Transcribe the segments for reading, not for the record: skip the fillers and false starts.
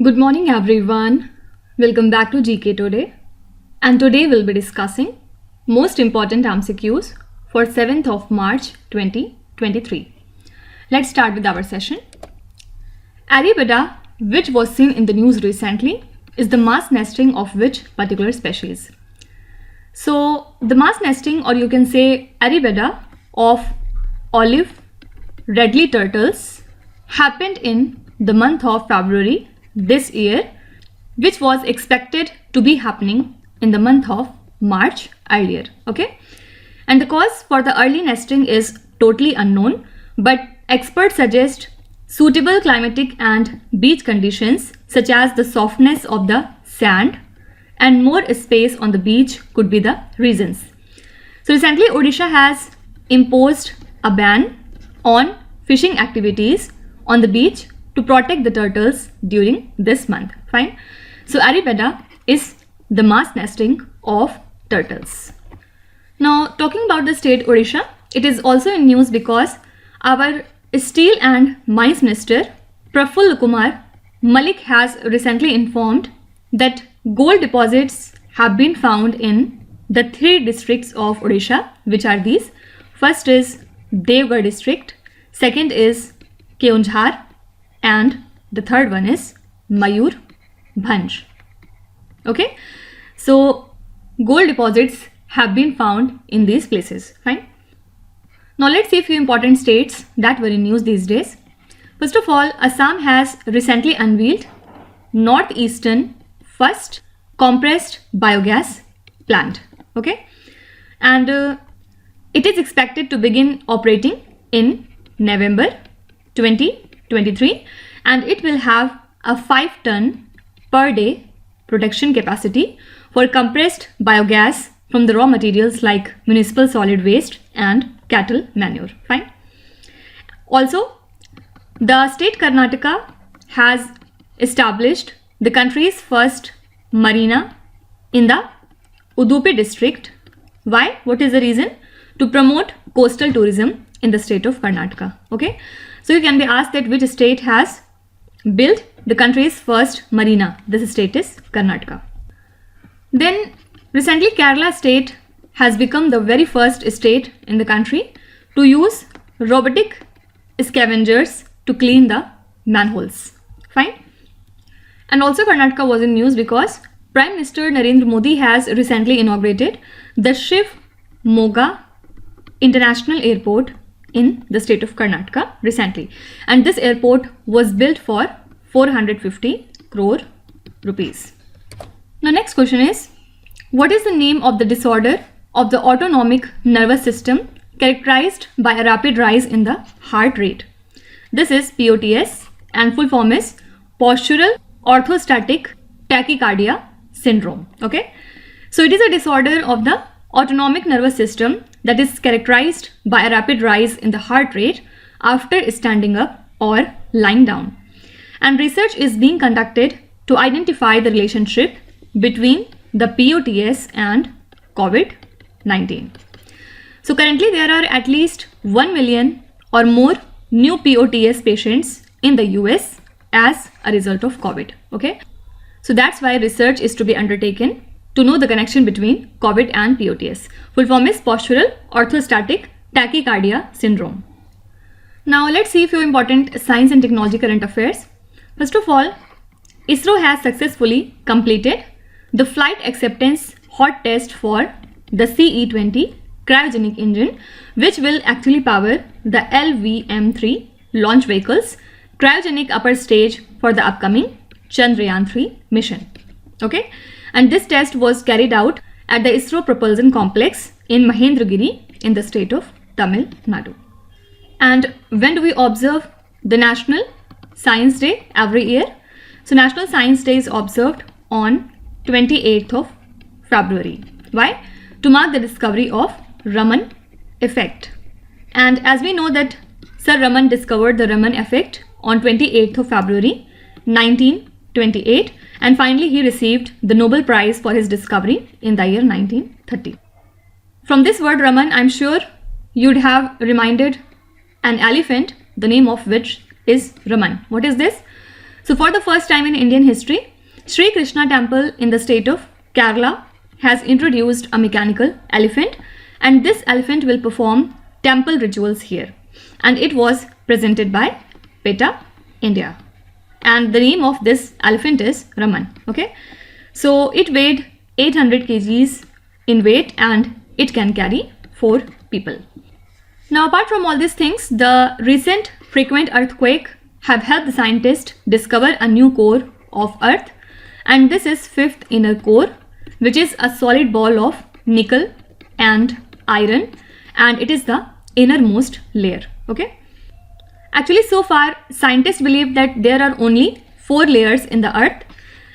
Good morning everyone. Welcome back to GK today. And today we'll be discussing most important MCQs for 7th of March 2023. Let's start with our session. Arabidda, which was seen in the news recently, is the mass nesting of which particular species? So the mass nesting, or you can say Arabidda, of olive redley turtles happened in the month of February this year, which was expected to be happening in the month of March earlier. Okay, and the cause for the early nesting is totally unknown, but experts suggest suitable climatic and beach conditions such as the softness of the sand and more space on the beach could be the reasons. So recently Odisha has imposed a ban on fishing activities on the beach to protect the turtles during this month. Fine. So Arabidda is the mass nesting of turtles. Now talking about the state Odisha, it is also in news because our Steel and Mines Minister Prafull Kumar Malik has recently informed that gold deposits have been found in the 3 districts of Odisha, which are these. First is Devgarh district, second is Keonjhar, and the third one is Mayurbhanj. Okay, so gold deposits have been found in these places. Fine. Now let's see a few important states that were in news these days. First of all, Assam has recently unveiled northeastern first compressed biogas plant. Okay, and it is expected to begin operating in November 2023, and it will have a 5-ton per day production capacity for compressed biogas from the raw materials like municipal solid waste and cattle manure. Fine. Also, the state Karnataka has established the country's first marina in the Udupi district. Why? What is the reason? To promote coastal tourism in the state of Karnataka. Okay, so you can be asked that which state has built the country's first marina. This state is Karnataka. Then recently Kerala state has become the very first state in the country to use robotic scavengers to clean the manholes. Fine. And also Karnataka was in news because Prime Minister Narendra Modi has recently inaugurated the Shiv Moga International Airport in the state of Karnataka recently, and this airport was built for 450 crore rupees. Now next question is, what is the name of the disorder of the autonomic nervous system characterized by a rapid rise in the heart rate? This is POTS, and full form is postural orthostatic tachycardia syndrome. Okay, so it is a disorder of the autonomic nervous system that is characterized by a rapid rise in the heart rate after standing up or lying down. And research is being conducted to identify the relationship between the POTS and COVID-19. So currently there are at least 1 million or more new POTS patients in the US as a result of COVID. Okay, so that's why research is to be undertaken to know the connection between COVID and POTS. Full form is postural orthostatic tachycardia syndrome. Now let's see a few important science and technology current affairs. First of all, ISRO has successfully completed the flight acceptance hot test for the CE-20 cryogenic engine, which will actually power the LVM-3 launch vehicle's cryogenic upper stage for the upcoming Chandrayaan-3 mission. Okay, and this test was carried out at the ISRO Propulsion Complex in Mahendragiri in the state of Tamil Nadu. And when do we observe the National Science Day every year? So National Science Day is observed on 28th of February. Why? To mark the discovery of Raman effect. And as we know that Sir Raman discovered the Raman effect on 28th of February 1928, and finally he received the Nobel Prize for his discovery in the year 1930. From this word Raman, I'm sure you'd have reminded an elephant, the name of which is Raman. What is this? So for the first time in Indian history, Sri Krishna temple in the state of Kerala has introduced a mechanical elephant, and this elephant will perform temple rituals here, and it was presented by PETA India, and the name of this elephant is Raman. Okay, so it weighed 800 kgs in weight and it can carry 4 people. Now apart from all these things, the recent frequent earthquake have helped the scientists discover a new core of Earth, and this is 5th inner core, which is a solid ball of nickel and iron, and it is the innermost layer. Okay, actually so far scientists believe that there are only 4 layers in the Earth,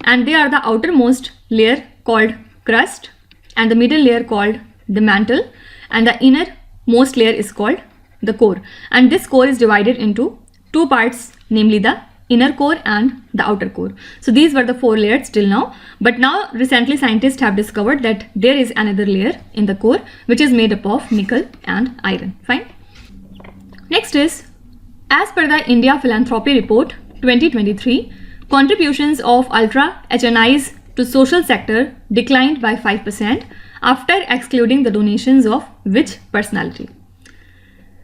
and they are the outermost layer called crust, and the middle layer called the mantle, and the innermost layer is called the core. And this core is divided into 2 parts, namely the inner core and the outer core. So these were the 4 layers till now, but now recently scientists have discovered that there is another layer in the core which is made up of nickel and iron. Fine. Next is, as per the India Philanthropy Report 2023, contributions of ultra HNIs to social sector declined by 5% after excluding the donations of which personality?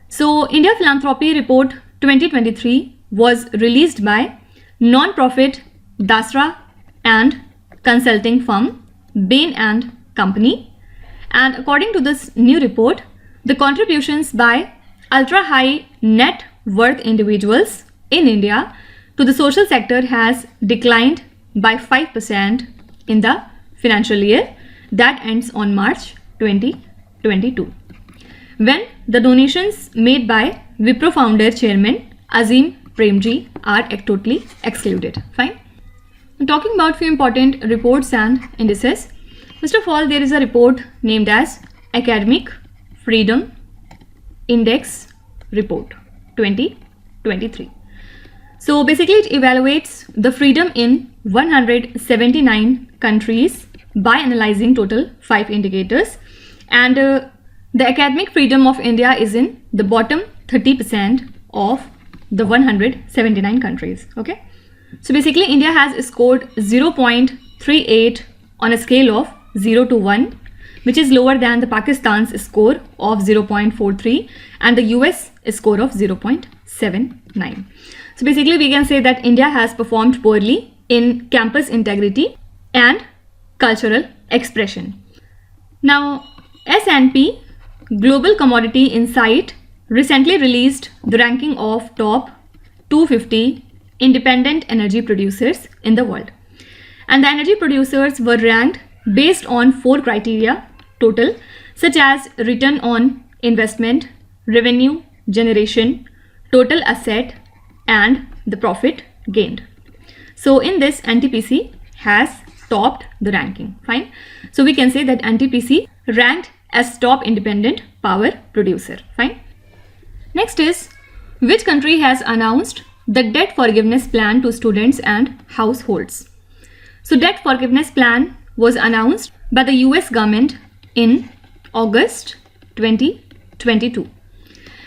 So India Philanthropy Report 2023 was released by non-profit Dasra and consulting firm Bain and Company, and according to this new report, the contributions by ultra high net worth individuals in India to the social sector has declined by 5% in the financial year that ends on March 2022, when the donations made by Wipro founder chairman Azim Premji are totally excluded. Fine. Talking about few important reports and indices. First of all, there is a report named as Academic Freedom Index Report 2023. So basically it evaluates the freedom in 179 countries by analyzing total 5 indicators, and the academic freedom of India is in the bottom 30% of the 179 countries. Okay, so basically India has scored 0.38 on a scale of 0 to 1, which is lower than the Pakistan's score of 0.43 and the US score of 0.79. So basically we can say that India has performed poorly in campus integrity and cultural expression. Now S&P Global Commodity Insight recently released the ranking of top 250 independent energy producers in the world, and the energy producers were ranked based on 4 criteria total, such as return on investment, revenue generation, total asset, and the profit gained. So in this, NTPC has topped the ranking. Fine. So we can say that NTPC ranked as top independent power producer. Fine. Next is, which country has announced the debt forgiveness plan to students and households? So debt forgiveness plan was announced by the US government in August 2022,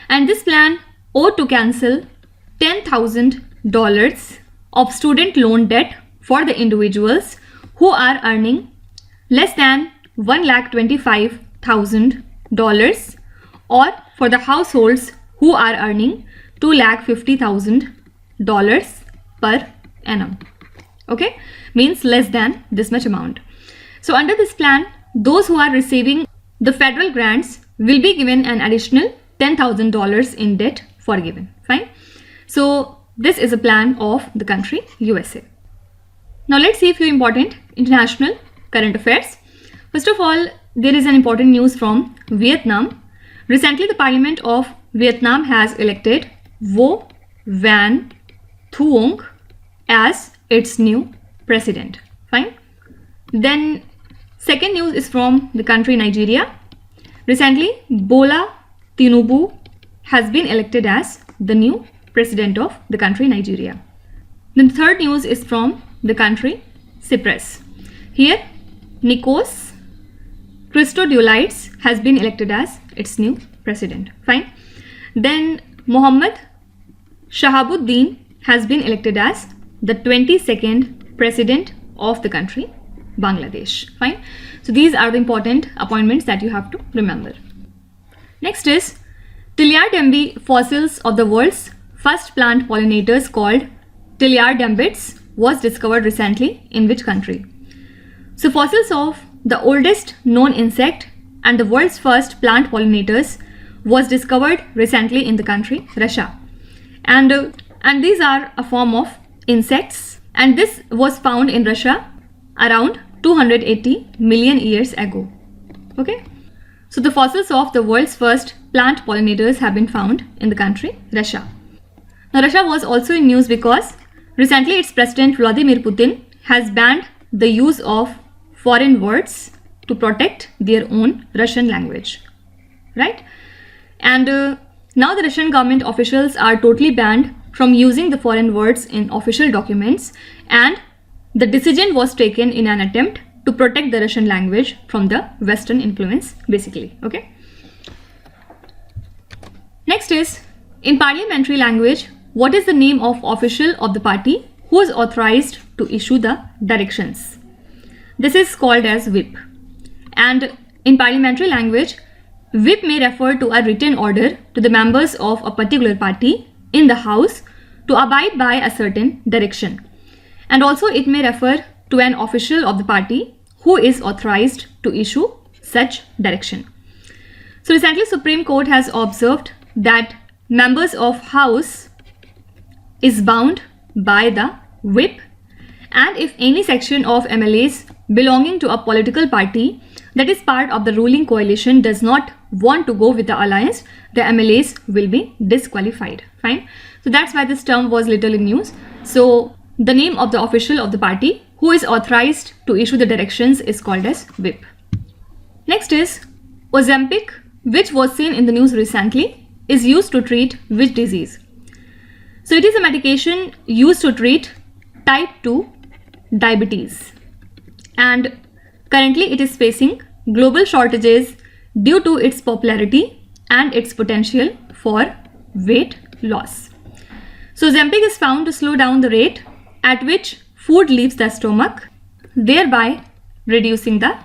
and this plan ought to cancel $10,000 of student loan debt for the individuals who are earning less than $1,25,000, or for the households who are earning $2,50,000 per annum. Okay, means less than this much amount. So under this plan, those who are receiving the federal grants will be given an additional $10,000 in debt forgiven. Fine. So this is a plan of the country USA. Now let's see a few important international current affairs. First of all, there is an important news from Vietnam. Recently, the Parliament of Vietnam has elected Vo Van Thuong as its new president. Fine. Then second news is from the country Nigeria. Recently, Bola Tinubu has been elected as the new president of the country Nigeria. The third news is from the country Cyprus. Here, Nikos Christodoulides has been elected as its new president. Fine. Then Mohammad Shahabuddin has been elected as the 22nd president of the country, Bangladesh. Fine. So these are the important appointments that you have to remember. Next is Tilliard-Denby fossils of the world's first plant pollinators called Tilliard-Denbids was discovered recently in which country? So fossils of the oldest known insect and the world's first plant pollinators was discovered recently in the country Russia. And these are a form of insects, and this was found in Russia around 280 million years ago. Okay. So the fossils of the world's first plant pollinators have been found in the country Russia. Now Russia was also in news because recently its president Vladimir Putin has banned the use of foreign words to protect their own Russian language, right? And now the Russian government officials are totally banned from using the foreign words in official documents, and the decision was taken in an attempt to protect the Russian language from the Western influence, basically. Okay. Next is, in parliamentary language, what is the name of official of the party who is authorized to issue the directions? This is called as whip. And in parliamentary language, whip may refer to a written order to the members of a particular party in the house to abide by a certain direction. And also it may refer to an official of the party who is authorized to issue such direction. So recently Supreme Court has observed that members of House is bound by the whip, and if any section of MLAs belonging to a political party that is part of the ruling coalition does not want to go with the alliance, the MLAs will be disqualified. Fine. So that's why this term was little in news. So the name of the official of the party who is authorized to issue the directions is called as whip. Next is Ozempic, which was seen in the news recently, is used to treat which disease? So it is a medication used to treat type 2 diabetes, and currently it is facing global shortages due to its popularity and its potential for weight loss. So Ozempic is found to slow down the rate at which food leaves the stomach, thereby reducing the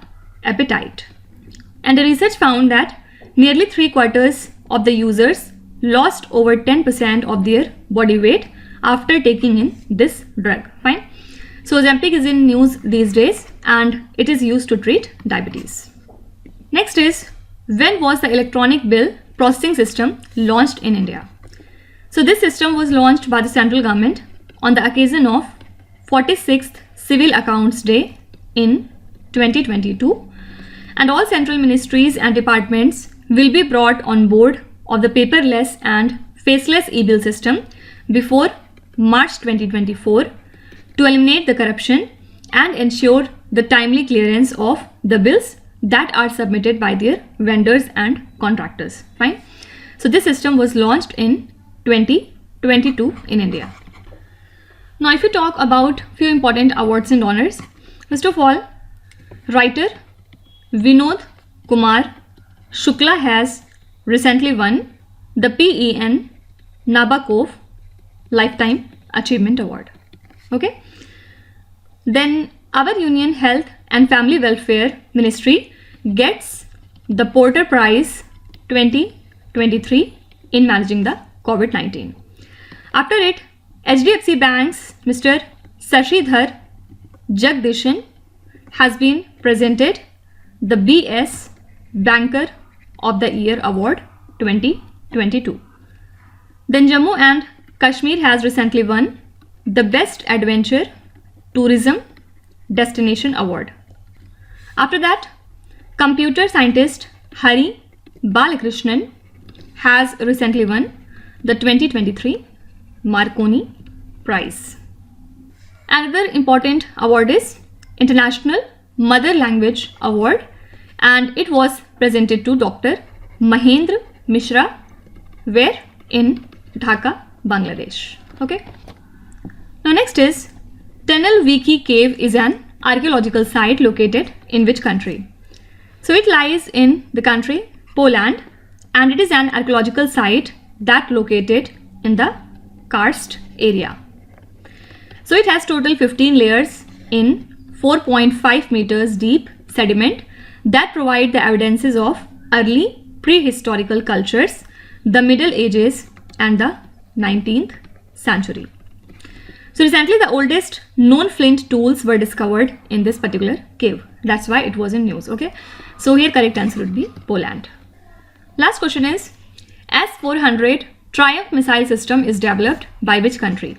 appetite. And the research found that nearly 3/4 of the users lost over 10% of their body weight after taking in this drug. Fine. So Ozempic is in news these days and it is used to treat diabetes. Next is, when was the electronic bill processing system launched in India? So this system was launched by the central government on the occasion of 46th Civil Accounts Day in 2022, and all central ministries and departments will be brought on board of the paperless and faceless e-bill system before March 2024 to eliminate the corruption and ensure the timely clearance of the bills that are submitted by their vendors and contractors. Fine. So this system was launched in 2022 in India. Now if you talk about few important awards and honors, first of all, writer Vinod Kumar Shukla has recently won the PEN Nabokov Lifetime Achievement Award. Okay. Then our Union Health and Family Welfare Ministry gets the Porter Prize 2023 in managing the COVID-19. After it, HDFC Bank's Mr. Sashidhar Jagdishan has been presented the BS Banker of the Year Award 2022. Then Jammu and Kashmir has recently won the Best Adventure Tourism Destination Award. After that, computer scientist Hari Balakrishnan has recently won the 2023 Marconi Prize. Another important award is International Mother Language Award, and it was presented to Dr. Mahendra Mishra, where in Dhaka, Bangladesh. Okay. Now next is Tenel Viki Cave is an archaeological site located in which country? So it lies in the country Poland, and it is an archaeological site that located in the karst area. So it has total 15 layers in 4.5 meters deep sediment that provide the evidences of early prehistorical cultures, the Middle Ages and the 19th century. So recently the oldest known flint tools were discovered in this particular cave. That's why it was in news. Okay. So here correct answer would be Poland. Last question is, S-400 Triumph missile system is developed by which country?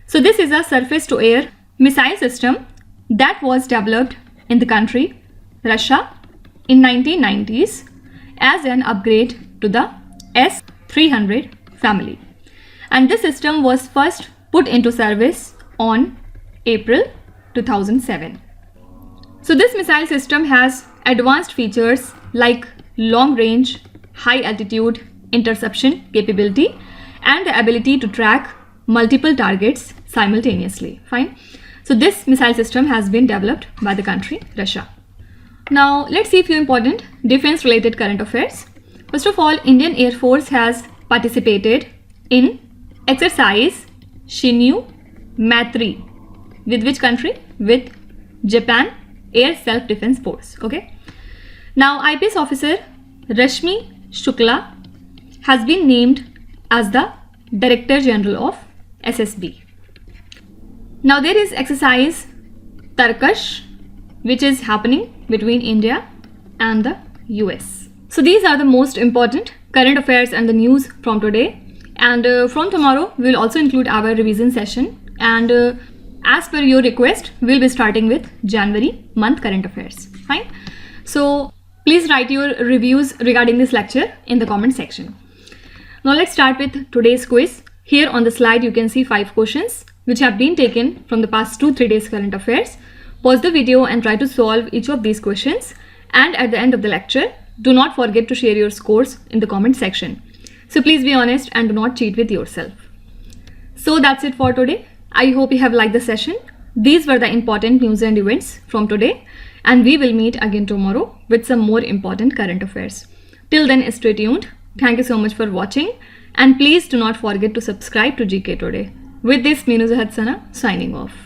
So this is a surface to air missile system that was developed in the country Russia in 1990s as an upgrade to the S-300 family. And this system was first put into service on April 2007. So this missile system has advanced features like long range, high altitude interception capability and the ability to track multiple targets simultaneously. Fine. So this missile system has been developed by the country Russia. Now let's see a few important defense related current affairs. First of all, Indian Air Force has participated in exercise Shinyu Maitri. With which country? With Japan Air Self-Defense Force. Okay. Now IPS officer Rashmi Shukla has been named as the Director General of SSB. Now there is exercise Tarkash which is happening between India and the US. So these are the most important current affairs and the news from today. And from tomorrow we will also include our revision session, and as per your request we'll be starting with January month current affairs. Fine. So please write your reviews regarding this lecture in the comment section. Now let's start with today's quiz. Here on the slide you can see 5 questions which have been taken from the past 2-3 days current affairs. Pause the video and try to solve each of these questions, and at the end of the lecture do not forget to share your scores in the comment section. So please be honest and do not cheat with yourself. So that's it for today. I hope you have liked the session. These were the important news and events from today, and we will meet again tomorrow with some more important current affairs. Till then, stay tuned. Thank you so much for watching, and please do not forget to subscribe to GK Today. With this, Meenu Zahadsana signing off.